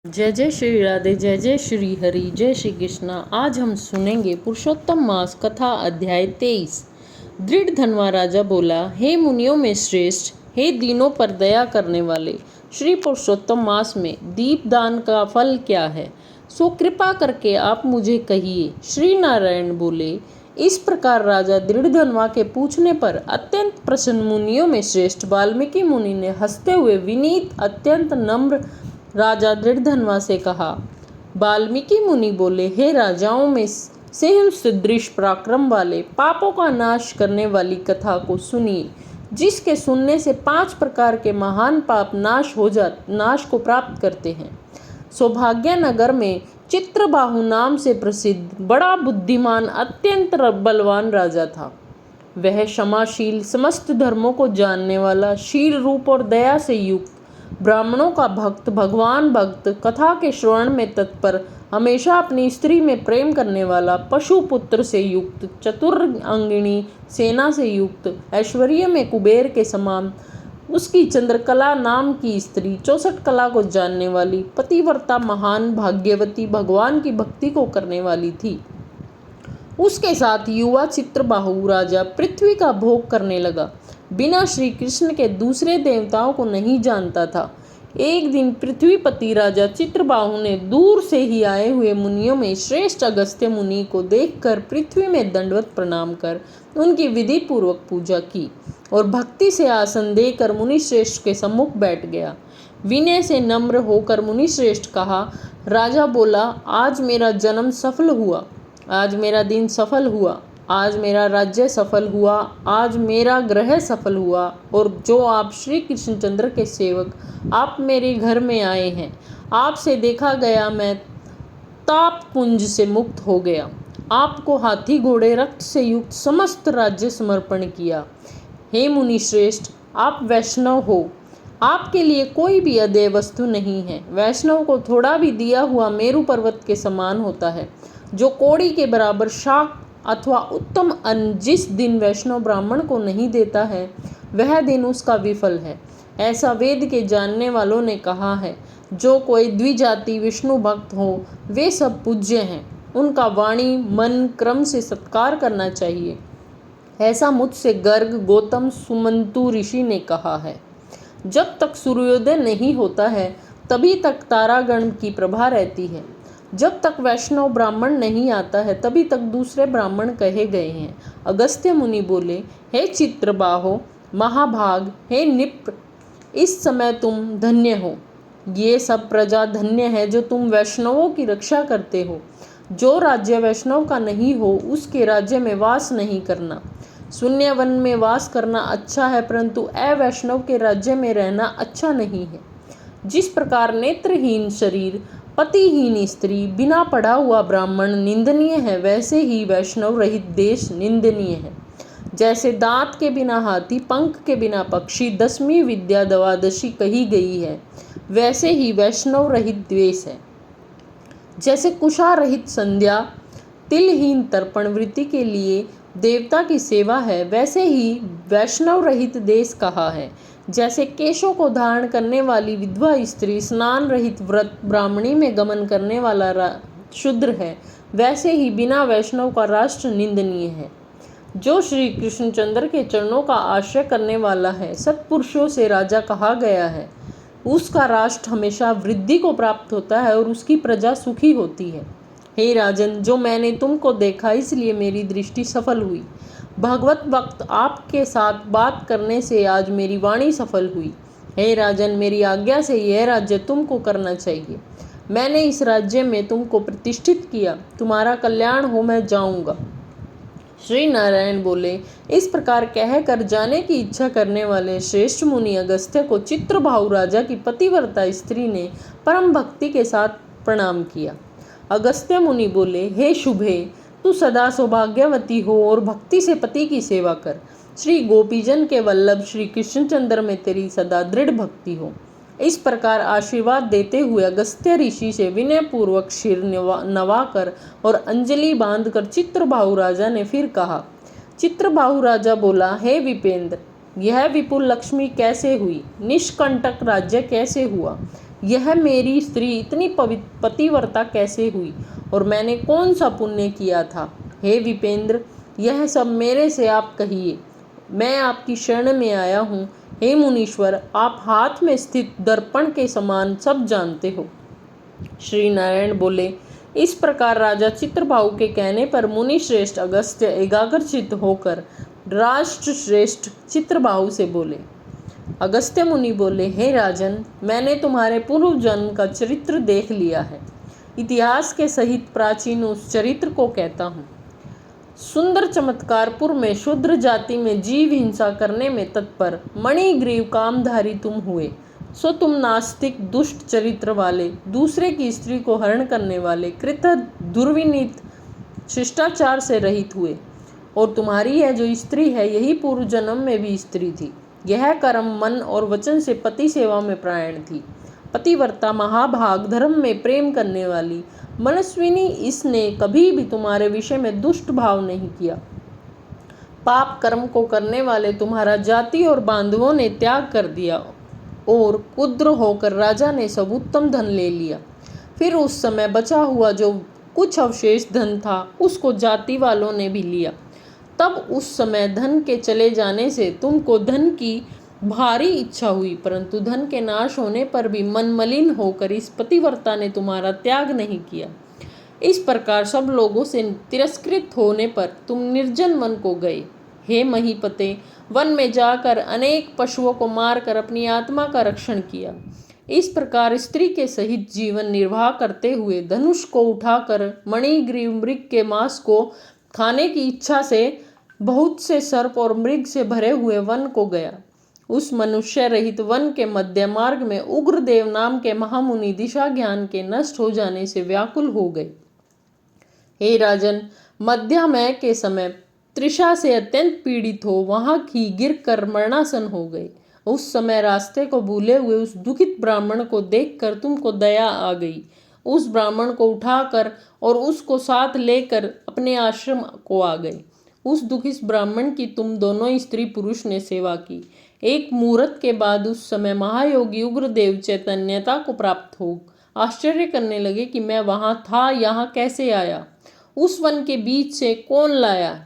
जय जय श्री राधे, जय जय श्री हरि, जय श्री कृष्णा। आज हम सुनेंगे पुरुषोत्तम मास कथा अध्याय 23। दृढ़ धनवा राजा बोला, हे मुनियों में श्रेष्ठ, हे दीनों पर दया करने वाले, श्री पुरुषोत्तम मास में दीपदान का फल क्या है, सो कृपा करके आप मुझे कहिए। श्री नारायण बोले, इस प्रकार राजा दृढ़धनवा के पूछने पर अत्यंत प्रसन्न मुनियों में श्रेष्ठ वाल्मीकि मुनि ने हंसते हुए विनीत अत्यंत नम्र राजा दृढ़धनवा से कहा। वाल्मीकि मुनि बोले, हे राजाओं में सिंह सदृश पराक्रम वाले, पापों का नाश करने वाली कथा को सुनिए, जिसके सुनने से 5 प्रकार के महान पाप नाश को प्राप्त करते हैं। सौभाग्य नगर में चित्रबाहु नाम से प्रसिद्ध बड़ा बुद्धिमान अत्यंत बलवान राजा था। वह क्षमाशील, समस्त धर्मों को जानने वाला, शील रूप और दया से युक्त, ब्राह्मणों का भक्त, भगवान भक्त, कथा के श्रवण में तत्पर, हमेशा अपनी स्त्री में प्रेम करने वाला, पशु पुत्र से युक्त, चतुर अंगिणी सेना से युक्त, ऐश्वर्य में कुबेर के समान, उसकी चंद्रकला नाम की स्त्री 64 कला को जानने वाली, पतिव्रता, महान, भाग्यवती, भगवान की भक्ति को करने वाली थी। उसके साथ युवा चित्रबाहु राजा पृथ्वी का भोग करने लगा, बिना श्री कृष्ण के दूसरे देवताओं को नहीं जानता था। एक दिन पृथ्वीपति राजा चित्रबाहु ने दूर से ही आए हुए मुनियों में श्रेष्ठ अगस्त्य मुनि को देखकर पृथ्वी में दंडवत प्रणाम कर उनकी विधि पूर्वक पूजा की और भक्ति से आसन देकर मुनिश्रेष्ठ के सम्मुख बैठ गया। विनय से नम्र होकर मुनिश्रेष्ठ कहा। राजा बोला, आज मेरा जन्म सफल हुआ, आज मेरा दिन सफल हुआ, आज मेरा राज्य सफल हुआ, आज मेरा ग्रह सफल हुआ, और जो आप श्री कृष्णचंद्र के सेवक, आप मेरे घर में आए हैं, आपसे देखा गया मैं ताप पुंज से मुक्त हो गया। आपको हाथी घोड़े रक्त से युक्त समस्त राज्य समर्पण किया। हे मुनि श्रेष्ठ, आप वैष्णव हो, आपके लिए कोई भी अदेय वस्तु नहीं है। वैष्णव को थोड़ा भी दिया हुआ मेरु पर्वत के समान होता है। जो कौड़ी के बराबर शाक अथवा उत्तम अन्न जिस दिन वैष्णव ब्राह्मण को नहीं देता है, वह दिन उसका विफल है, ऐसा वेद के जानने वालों ने कहा है। जो कोई द्विजाति विष्णु भक्त हो, वे सब पूज्य हैं, उनका वाणी मन क्रम से सत्कार करना चाहिए, ऐसा मुझसे गर्ग, गौतम, सुमंतु ऋषि ने कहा है। जब तक सूर्योदय नहीं होता है, तभी तक तारागण की प्रभा रहती है। जब तक वैष्णव ब्राह्मण नहीं आता है, तभी तक दूसरे ब्राह्मण कहे गए हैं। अगस्त्य मुनि बोले, हे चित्रबाहो महाभाग, हे निप्र, इस समय तुम धन्य हो। ये सब प्रजा धन्य है जो तुम वैष्णवों की रक्षा करते हो। जो राज्य वैष्णव का नहीं हो, उसके राज्य में वास नहीं करना। शून्य वन में वास करना अच्छा है, परंतु अवैष्णव के राज्य में रहना अच्छा नहीं है। जिस प्रकार नेत्रहीन शरीर, पतिहीन स्त्री, बिना पढ़ा हुआ ब्राह्मण निंदनीय है, वैसे ही वैष्णव रहित देश निंदनीय है। जैसे दांत के बिना हाथी, पंख के बिना पक्षी, 10वीं विद्या द्वादशी कही गई है, वैसे ही वैष्णव रहित द्वेष है। जैसे कुशा रहित संध्या, तिलहीन तर्पण वृत्ति के लिए देवता की सेवा है, वैसे ही वैष्णव रहित देश कहा है। जैसे केशों को धारण करने वाली विधवा स्त्री स्नान रहित व्रत ब्राह्मणी में गमन करने वाला शूद्र है, वैसे ही बिना वैष्णव का राष्ट्र निंदनीय है। जो श्री कृष्णचंद्र के चरणों का आश्रय करने वाला है, सत्पुरुषों से राजा कहा गया है, उसका राष्ट्र हमेशा वृद्धि को प्राप्त होता है और उसकी प्रजा सुखी होती है। हे राजन, जो मैंने तुमको देखा, इसलिए मेरी दृष्टि सफल हुई। भगवत भक्त आपके साथ बात करने से आज मेरी वाणी सफल हुई। हे राजन, मेरी आज्ञा से यह राज्य तुमको करना चाहिए। मैंने इस राज्य में तुमको प्रतिष्ठित किया, तुम्हारा कल्याण हो, मैं जाऊंगा। श्री नारायण बोले, इस प्रकार कहकर जाने की इच्छा करने वाले श्रेष्ठ मुनि अगस्त्य को चित्रबाहु राजा की पतिव्रता स्त्री ने परम भक्ति के साथ प्रणाम किया। अगस्त्य मुनि बोले, हे शुभे, तू सदा सौभाग्यवती हो और भक्ति से पति की सेवा कर। श्री गोपीजन के वल्लभ श्री कृष्णचंद्र में तेरी सदा दृढ़ भक्ति हो। इस प्रकार आशीर्वाद देते हुए अगस्त्य ऋषि से विनय पूर्वक सिर नवाकर और अंजलि बांधकर चित्रबाहु राजा ने फिर कहा। चित्रबाहु राजा बोला, हे विपेंद्र, यह विपुल लक्ष्मी कैसे हुई, निष्कंटक राज्य कैसे हुआ, यह मेरी स्त्री इतनी पतिव्रता कैसे हुई, और मैंने कौन सा पुण्य किया था। हे विपेंद्र, यह सब मेरे से आप कहिए, मैं आपकी शरण में आया हूँ। हे मुनीश्वर, आप हाथ में स्थित दर्पण के समान सब जानते हो। श्री नारायण बोले, इस प्रकार राजा चित्रबाहु के कहने पर मुनि श्रेष्ठ अगस्त्य एकाग्रचित्त होकर राष्ट्र श्रेष्ठ चित्रबाहु से बोले। अगस्त्य मुनि बोले, हे राजन, मैंने तुम्हारे पूर्व जन्म का चरित्र देख लिया है। इतिहास के सहित प्राचीन उस चरित्र को कहता हूँ। सुंदर चमत्कारपुर में शूद्र जाति में जीव हिंसा करने में तत्पर मणिग्रीव कामधारी तुम हुए। सो तुम नास्तिक दुष्ट चरित्र वाले, दूसरे की स्त्री को हरण करने वाले, कृत दुर्विनीत शिष्टाचार से रहित हुए। और तुम्हारी यह जो स्त्री है, यही पूर्व जन्म में भी स्त्री थी। यह कर्म मन और वचन से पति सेवा में प्रायण थी। पतिव्रता महाभाग, धर्म में प्रेम करने वाली मनस्विनी, इसने कभी भी तुम्हारे विषय में दुष्ट भाव नहीं किया। पाप कर्म को करने वाले तुम्हारा जाति और बांधवों ने त्याग कर दिया, और कुद्र होकर राजा ने सब उत्तम धन ले लिया। फिर उस समय बचा हुआ जो कुछ अवशेष धन था, उसको जाति वालों ने भी लिया। तब उस समय धन के चले जाने से तुमको धन की भारी इच्छा हुई, परंतु धन के नाश होने पर भी मन मलिन होकर इस पतिव्रता ने तुम्हारा त्याग नहीं किया। इस प्रकार सब लोगों से तिरस्कृत होने पर तुम निर्जन वन को गए। हे महीपते, वन में जाकर अनेक पशुओं को मारकर अपनी आत्मा का रक्षण किया। इस प्रकार स्त्री के सहित जीवन निर्वाह करते हुए धनुष को उठाकर मणिग्रीव मृग के मांस को खाने की इच्छा से बहुत से सर्प और मृग से भरे हुए वन को गया। उस मनुष्य रहित वन के मध्य मार्ग में उग्रदेव नाम के महामुनि दिशा ज्ञान के नष्ट हो जाने से व्याकुल हो गए। हे राजन, मध्यामय के समय तृषा से अत्यंत पीड़ित हो वहां ही गिर कर मरणासन हो गए। उस समय रास्ते को भूले हुए उस दुखित ब्राह्मण को देखकर तुमको दया आ गई। उस ब्राह्मण को उठाकर और उसको साथ लेकर अपने आश्रम को आ गए। उस दुखित ब्राह्मण की तुम दोनों स्त्री पुरुष ने सेवा की। एक मुहूर्त के बाद उस समय महायोगी उग्रदेव चैतन्यता को प्राप्त हो आश्चर्य करने लगे कि मैं वहां था, यहाँ कैसे आया, उस वन के बीच से कौन लाया।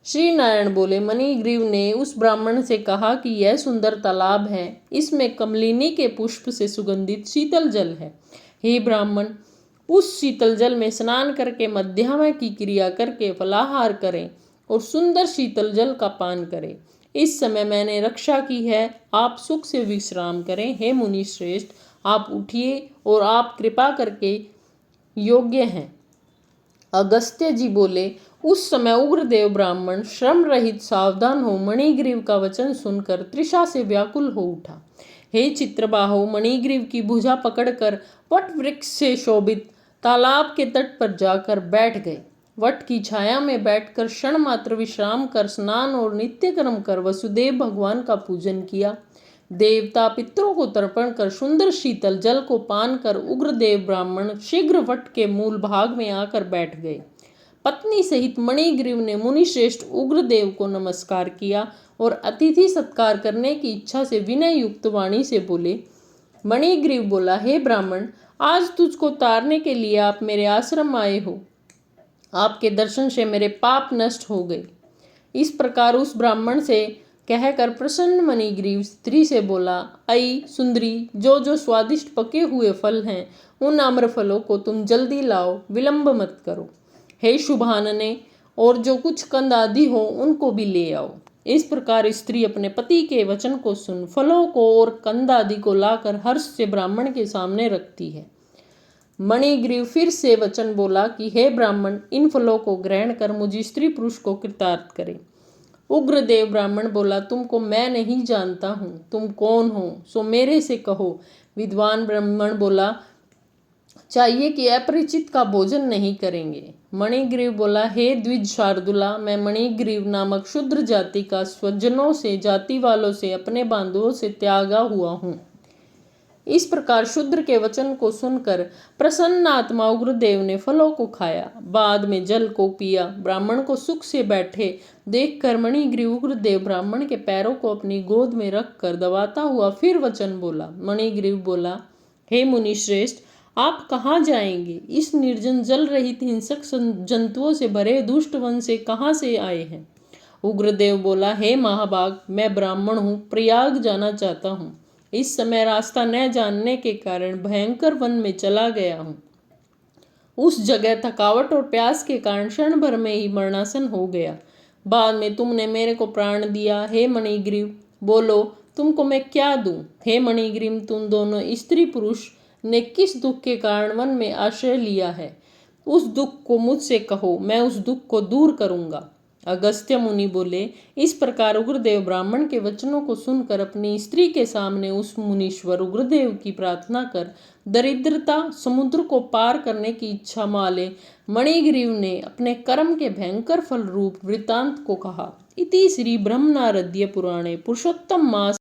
श्री नारायण बोले, मणिग्रीव ने उस ब्राह्मण से कहा कि यह सुंदर तालाब है, इसमें कमलिनी के पुष्प से सुगंधित शीतल जल है। हे ब्राह्मण, उस शीतल जल में स्नान करके मध्याह्न की क्रिया करके फलाहार करें और सुंदर शीतल जल का पान करें। इस समय मैंने रक्षा की है, आप सुख से विश्राम करें। हे मुनि श्रेष्ठ, आप उठिए और आप कृपा करके योग्य हैं। अगस्त्य जी बोले, उस समय उग्रदेव ब्राह्मण श्रम रहित सावधान हो मणिग्रीव का वचन सुनकर तृषा से व्याकुल हो उठा। हे चित्रबाहु, मणिग्रीव की भुजा पकड़कर वट वृक्ष से शोभित तालाब के तट पर जाकर बैठ गए। वट की छाया में बैठकर क्षण मात्र विश्राम कर स्नान और नित्य कर्म कर वसुदेव भगवान का पूजन किया। देवता पितरों को तर्पण कर सुंदर शीतल जल को पान कर उग्रदेव ब्राह्मण शीघ्र वट के मूल भाग में आकर बैठ गए। पत्नी सहित मणिग्रीव ने मुनि श्रेष्ठ उग्रदेव को नमस्कार किया और अतिथि सत्कार करने की इच्छा से विनय युक्त वाणी से बोले। मणिग्रीव बोला, हे ब्राह्मण, आज तुझको तारने के लिए आप मेरे आश्रम आए हो। आपके दर्शन से मेरे पाप नष्ट हो गए। इस प्रकार उस ब्राह्मण से कहकर प्रसन्न मणिग्रीव स्त्री से बोला, आई सुंदरी, जो जो स्वादिष्ट पके हुए फल हैं, उन आम्र फलों को तुम जल्दी लाओ, विलंब मत करो। हे शुभानने, और जो कुछ कंद आदि हो उनको भी ले आओ। इस प्रकार स्त्री अपने पति के वचन को सुन फलों को और कंद आदि को लाकर हर्ष से ब्राह्मण के सामने रखती है। मणिग्रीव फिर से वचन बोला कि हे ब्राह्मण, इन फलों को ग्रहण कर मुझ स्त्री पुरुष को कृतार्थ करे। उग्रदेव ब्राह्मण बोला, तुमको मैं नहीं जानता हूँ, तुम कौन हो, सो मेरे से कहो। विद्वान ब्राह्मण बोला, चाहिए कि अपरिचित का भोजन नहीं करेंगे। मणिग्रीव बोला, हे द्विज शार्दुला, मैं मणिग्रीव नामक शूद्र जाति का स्वजनों से, जाति वालों से, अपने बांधवों से त्यागा हुआ हूँ। इस प्रकार शूद्र के वचन को सुनकर प्रसन्न आत्मा उग्रदेव ने फलों को खाया, बाद में जल को पिया। ब्राह्मण को सुख से बैठे देखकर मणिग्रीव उग्रदेव ब्राह्मण के पैरों को अपनी गोद में रखकर दबाता हुआ फिर वचन बोला। मणिग्रीव बोला, हे मुनि श्रेष्ठ, आप कहाँ जाएंगे? इस निर्जन जल रहित हिंसक जंतुओं से भरे दुष्ट वन से कहाँ से आए हैं? उग्रदेव बोला, हे महाभाग, मैं ब्राह्मण हूँ, प्रयाग जाना चाहता हूँ। इस समय रास्ता न जानने के कारण भयंकर वन में चला गया हूँ। उस जगह थकावट और प्यास के कारण क्षण भर में ही मरणासन हो गया। बाद में तुमने मेरे को प्राण दिया। हे मणिग्रीव, बोलो तुमको मैं क्या दूं? हे मणिग्रीव, तुम दोनों स्त्री पुरुष ने किस दुख के कारण वन में आश्रय लिया है? उस दुख को मुझसे कहो, मैं उस दुख को दूर करूंगा। अगस्त्य मुनि बोले, इस प्रकार उग्रदेव ब्राह्मण के वचनों को सुनकर अपनी स्त्री के सामने उस मुनीश्वर उग्रदेव की प्रार्थना कर दरिद्रता समुद्र को पार करने की इच्छा माले मणिग्रीव ने अपने कर्म के भयंकर फल रूप वृतांत को कहा। इति श्री ब्रह्मनारद्य पुराणे पुरुषोत्तम मास